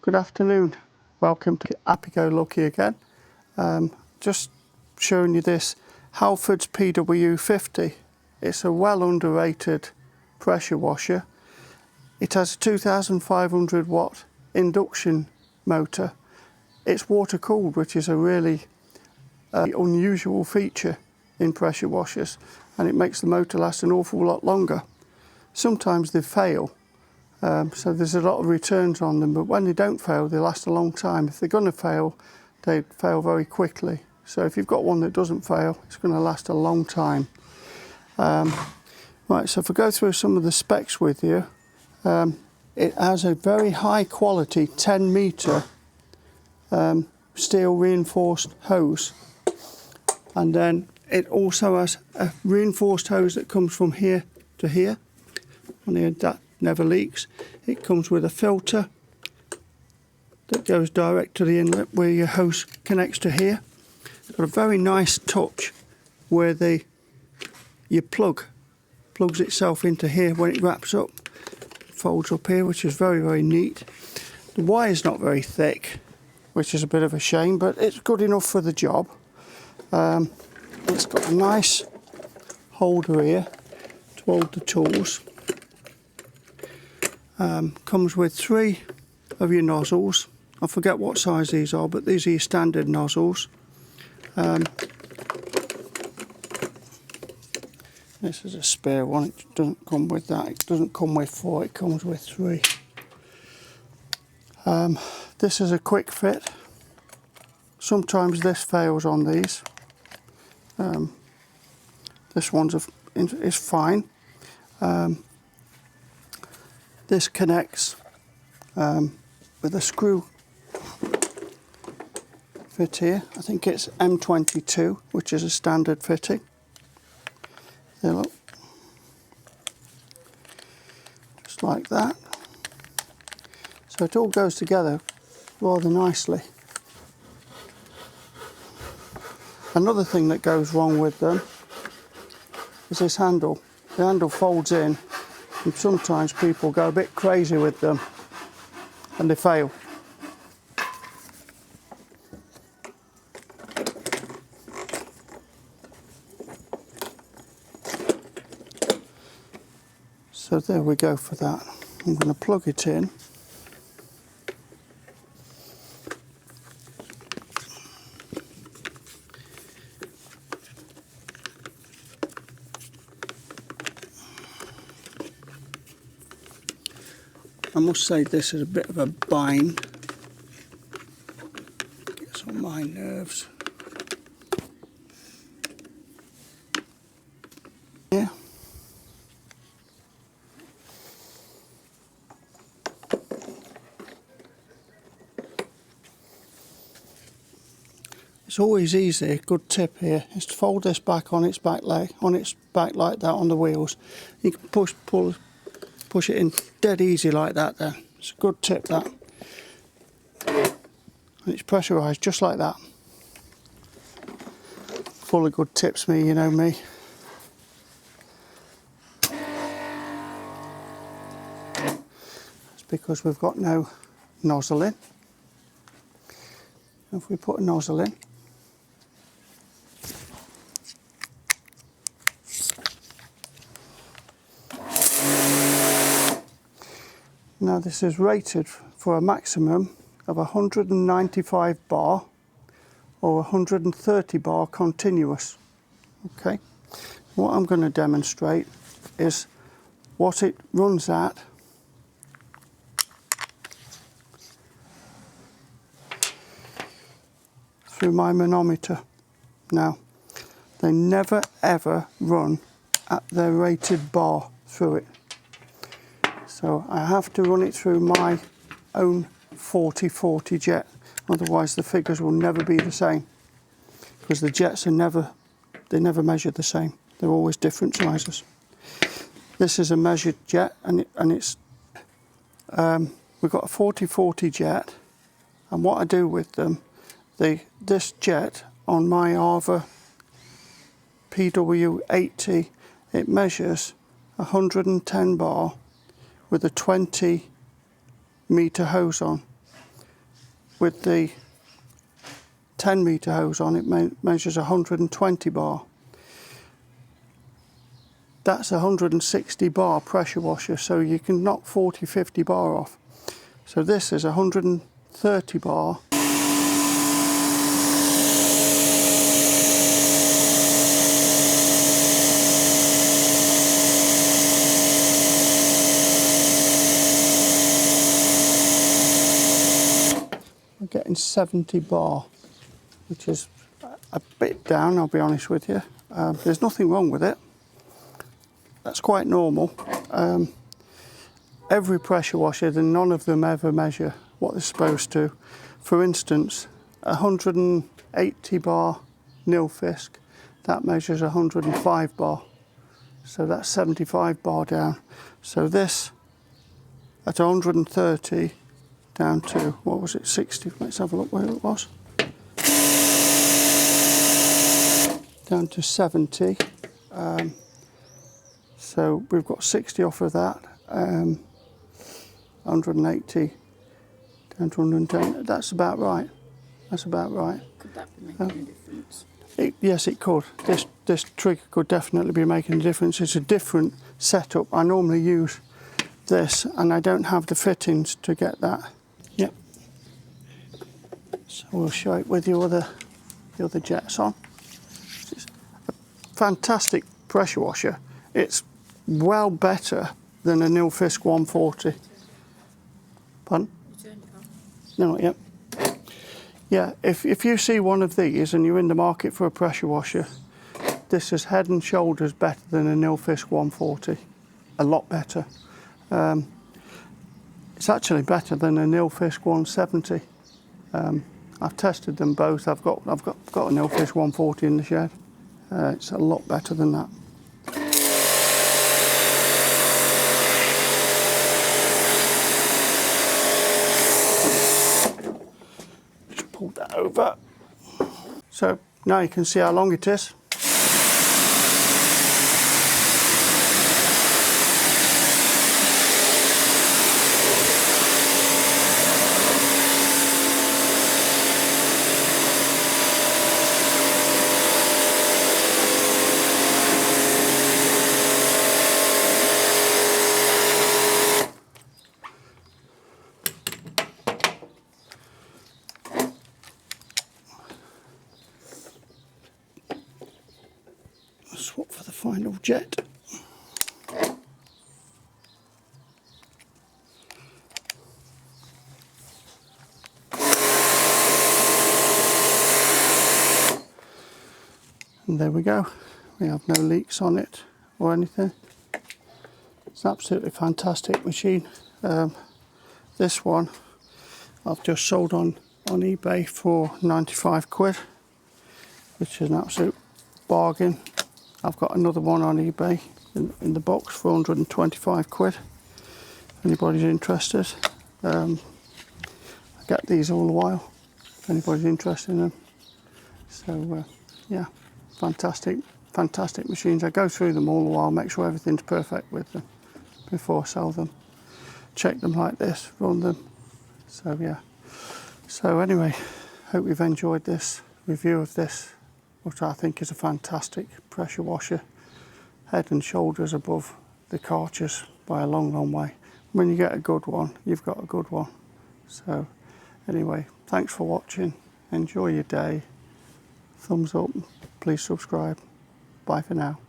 Good afternoon, welcome to Happy Lucky again. Just showing you this Halfords PW50. It's a well underrated pressure washer. It has a 2500 watt induction motor. It's water cooled, which is a really unusual feature in pressure washers, and it makes the motor last an awful lot longer. Sometimes they fail, so there's a lot of returns on them, but when they don't fail, they last a long time. If they're going to fail, they fail very quickly. So if you've got one that doesn't fail, it's going to last a long time. Right, so if I go through some of the specs with you, it has a very high quality 10 metre steel reinforced hose, and then it also has a reinforced hose that comes from here to here, and that never leaks. It comes with a filter that goes direct to the inlet where your hose connects to here. It's got a very nice touch where your plugs itself into here when it wraps up. It folds up here, which is very, very neat. The wire's not very thick, which is a bit of a shame, but it's good enough for the job. It's got a nice holder here to hold the tools. Comes with 3 of your nozzles. I forget what size these are, but these are your standard nozzles. This is a spare one. It doesn't come with that. It doesn't come with 4, it comes with 3. This is a quick fit. Sometimes this fails on these. This one's is fine. This connects with a screw fit here. I think it's M22, which is a standard fitting. There, look. Just like that. So it all goes together rather nicely. Another thing that goes wrong with them is this handle. The handle folds in, and sometimes people go a bit crazy with them and they fail. So there we go for that. I'm going to plug it in. I must say this is a bit of a bind. Gets on my nerves. Yeah. It's always easy, a good tip here is to fold this back on its back leg, like that on the wheels. You can push it in dead easy like that there. It's a good tip, that. And it's pressurised just like that. Full of good tips, me, you know me. It's because we've got no nozzle in. If we put a nozzle in, now this is rated for a maximum of 195 bar or 130 bar continuous. Okay, what I'm going to demonstrate is what it runs at through my manometer. Now, they never ever run at their rated bar through it. So I have to run it through my own 40/40 jet, otherwise the figures will never be the same, because the jets are never measure the same. They're always different sizes. This is a measured jet, and it's we've got a 40/40 jet, and what I do with them, this jet on my Arva PW50, it measures 110 bar with a 20 metre hose on. with the 10 metre hose on, it measures 120 bar. That's a 160 bar pressure washer, so you can knock 40-50 bar off. So this is 130 bar. We're getting 70 bar, which is a bit down, I'll be honest with you. There's nothing wrong with it. That's quite normal. Every pressure washer, and none of them ever measure what they're supposed to. For instance, 180 bar Nilfisk, that measures 105 bar. So that's 75 bar down. So this, at 130, down to, what was it, 60? Let's have a look where it was. Down to 70. So we've got 60 off of that. 180 down to 110. That's about right. That's about right. Could that be making a difference? Yes, it could. This trigger could definitely be making a difference. It's a different setup. I normally use this, and I don't have the fittings to get that. Yep. So we'll show it with the other jets on. It's a fantastic pressure washer. It's well better than a Nilfisk 140. Pardon? You turned it off. No, not yet. Yeah, if you see one of these and you're in the market for a pressure washer, this is head and shoulders better than a Nilfisk 140. A lot better. It's actually better than a Nilfisk 170. I've tested them both. I've got a Nilfisk 140 in the shed. It's a lot better than that. Just pull that over. So now you can see how long it is. Swap for the final jet. And there we go. We have no leaks on it or anything. It's an absolutely fantastic machine. This one I've just sold on eBay for 95 quid, which is an absolute bargain. I've got another one on eBay in the box for 125 quid. If anybody's interested, I get these all the while. If anybody's interested in them. So yeah, fantastic machines. I go through them all the while, make sure everything's perfect with them before I sell them. Check them like this, run them. So yeah. So anyway, hope you've enjoyed this review of this, which I think is a fantastic pressure washer. Head and shoulders above the Karchers by a long, long way. When you get a good one, you've got a good one. So anyway, thanks for watching. Enjoy your day. Thumbs up, please subscribe. Bye for now.